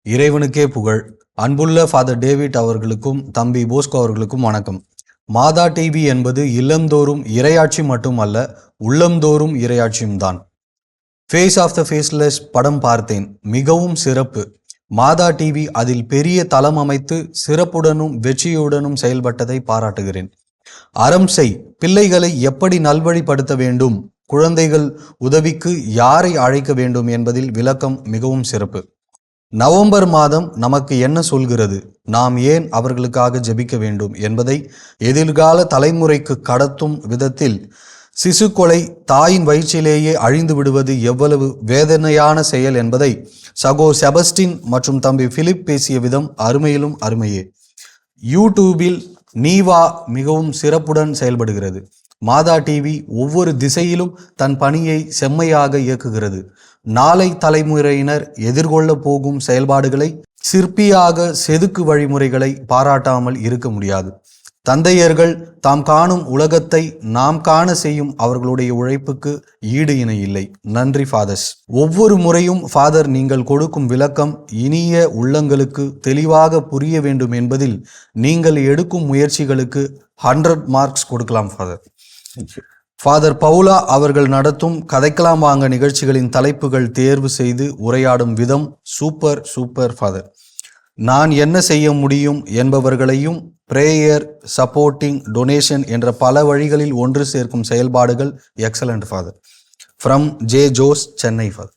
இறைவனுக்கே புகழ். அன்புள்ள ஃபாதர் டேவிட் அவர்களுக்கும் தம்பி போஸ்கோ அவர்களுக்கும் வணக்கம். மாதா டிவி என்பது இல்லந்தோறும் இறையாட்சி மட்டுமல்ல, உள்ளந்தோறும் இறையாட்சியும் தான். ஃபேஸ் ஆஃப் த ஃபேஸ்லெஸ் படம் பார்த்தேன், மிகவும் சிறப்பு. மாதா டிவி அதில் பெரிய தளம் அமைத்து சிறப்புடனும் வெற்றியுடனும் செயல்பட்டதை பாராட்டுகிறேன். அறம் செய், பிள்ளைகளை எப்படி நல்வழிப்படுத்த வேண்டும், குழந்தைகள் உதவிக்கு யாரை அழைக்க வேண்டும் என்பதில் விளக்கம் மிகவும் சிறப்பு. நவம்பர் மாதம் நமக்கு என்ன சொல்கிறது, நாம் ஏன் அவர்களுக்காக ஜெபிக்க வேண்டும் என்பதை எதிர்கால தலைமுறைக்கு கடத்தும் விதத்தில் சிசு கொலை தாயின் வயிற்றிலேயே அழிந்து விடுவது எவ்வளவு வேதனையான செயல் என்பதை சகோ செபஸ்டின் மற்றும் தம்பி பிலிப் பேசிய விதம் அருமையிலும் அருமையே. யூடியூபில் நீவா மிகவும் சிறப்புடன் செயல்படுகிறது. மாதா டிவி ஒவ்வொரு திசையிலும் தன் பணியை செம்மையாக இயக்குகிறது. நாளை தலைமுறையினர் எதிர்கொள்ள போகும் செயல்பாடுகளை சிற்பியாக செதுக்கு வழிமுறைகளை பாராட்டாமல் இருக்க முடியாது. தந்தையர்கள் தாம் காணும் உலகத்தை நாம் காண செய்யும் அவர்களுடைய உழைப்புக்கு ஈடு இணை இல்லை. நன்றி ஃபாதர்ஸ். ஒவ்வொரு முறையும் ஃபாதர் நீங்கள் கொடுக்கும் விளக்கம் இனிய உள்ளங்களுக்கு தெளிவாக புரிய வேண்டும் என்பதில் நீங்கள் எடுக்கும் முயற்சிகளுக்கு 100 மார்க்ஸ் கொடுக்கலாம் ஃபாதர். ஃபாதர் பவுலா அவர்கள் நடத்தும் கதைக்கலாம் வாங்க நிகழ்ச்சிகளின் தலைப்புகள் தேர்வு செய்து உரையாடும் விதம் சூப்பர் சூப்பர் ஃபாதர். நான் என்ன செய்ய முடியும் என்பவர்களையும் பிரேயர், சப்போர்ட்டிங், டொனேஷன் என்ற பல வழிகளில் ஒன்று சேர்க்கும் செயல்பாடுகள் excellent father. From J Jose, Chennai father.